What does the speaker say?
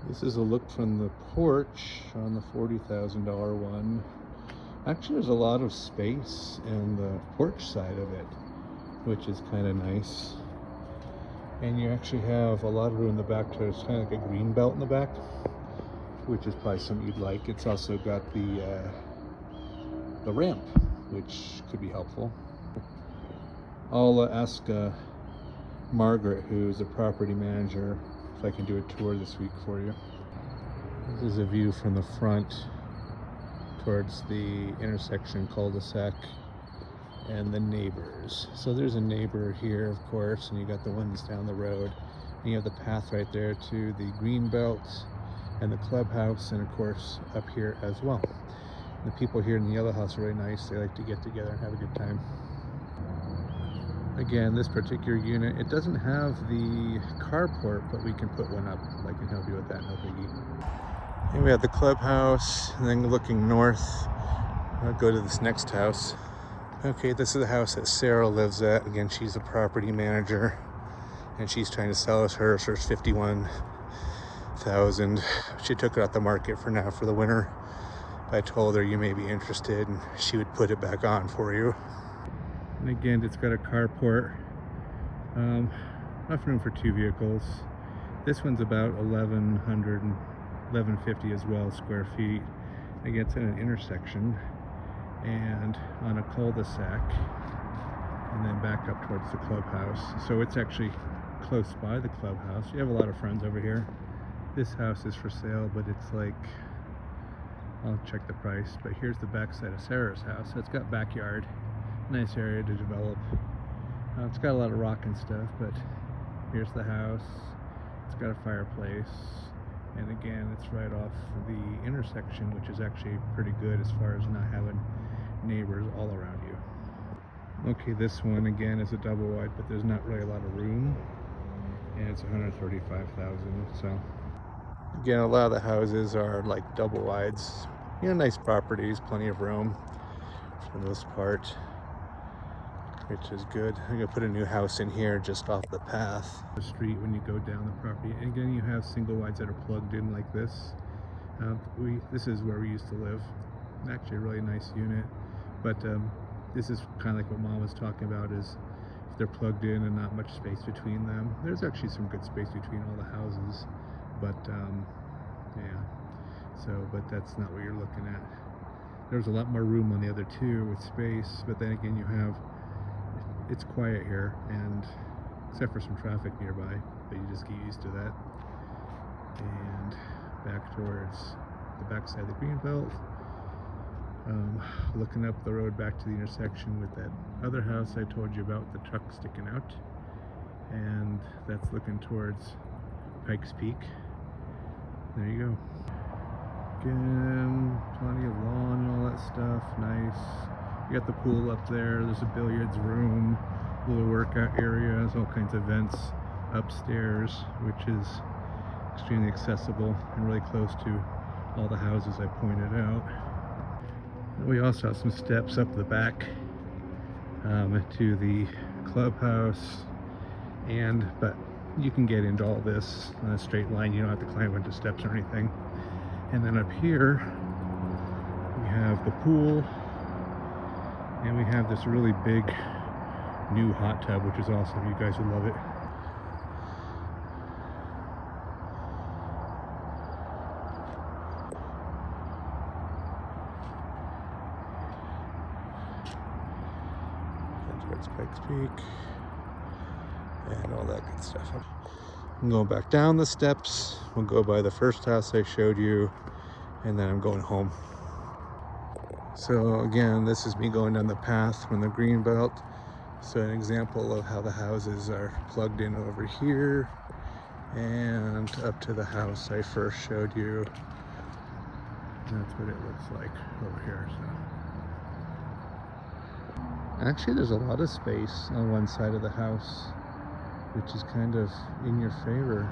This is a look from the porch on the $40,000 one. Actually, there's a lot of space in the porch side of it, which is kind of nice. And you actually have a lot of room in the back. There's kind of like a green belt in the back, which is probably something you'd like. It's also got the ramp, which could be helpful. I'll ask Margaret, who's the property manager, if I can do a tour this week for you. This is a view from the front towards the intersection cul-de-sac and the neighbors. So there's a neighbor here, of course, and you got the ones down the road. And you have the path right there to the green belt and the clubhouse, and of course up here as well. The people here in the yellow house are really nice. They like to get together and have a good time. Again, this particular unit, it doesn't have the carport, but we can put one up. I can help you with that, no biggie. Here we have the clubhouse, and then looking north, I'll go to this next house. Okay, this is the house that Sarah lives at. Again, she's a property manager, and she's trying to sell us hers for $51,000. She took it off the market for now for the winter. I told her you may be interested, and she would put it back on for you. And again, it's got a carport, enough room for 2 vehicles. This one's about 1150 as well square feet. Again, it's in an intersection and on a cul-de-sac, and then back up towards the clubhouse. So it's actually close by the clubhouse. You have a lot of friends over here. This house is for sale, but it's like, I'll check the price, but here's the back side of Sarah's house. So it's got backyard. Nice area to develop. It's got a lot of rock and stuff, but here's the house. It's got a fireplace, and again, it's right off the intersection, which is actually pretty good as far as not having neighbors all around you. Okay, this one again is a double wide, but there's not really a lot of room, and it's $135,000. So again, a lot of the houses are like double wides. You know, nice properties, plenty of room for the most part, which is good. I'm gonna put a new house in here just off the path. The street when you go down the property. And again, you have single wides that are plugged in like this. This is where we used to live. Actually a really nice unit. But this is kind of like what Mom was talking about, is if they're plugged in and not much space between them. There's actually some good space between all the houses. But yeah, but that's not what you're looking at. There's a lot more room on the other two with space, but then again, it's quiet here, and except for some traffic nearby, but you just get used to that. And back towards the back side of the green belt, looking up the road back to the intersection with that other house I told you about, the truck sticking out, and that's looking towards Pikes Peak. There you go. Again, plenty of lawn and all that stuff. Nice. You got the pool up there. There's a billiards room, little workout areas, all kinds of vents upstairs, which is extremely accessible and really close to all the houses I pointed out. We also have some steps up the back to the clubhouse, but you can get into all this on a straight line. You don't have to climb into steps or anything. And then up here we have the pool, and we have this really big new hot tub, which is awesome. You guys would love it. And towards Pikes Peak and all that good stuff. I'm going back down the steps. We'll go by the first house I showed you, and then I'm going home. So again, this is me going down the path from the green belt. So an example of how the houses are plugged in over here and up to the house I first showed you. That's what it looks like over here. So actually, there's a lot of space on one side of the house, which is kind of in your favor.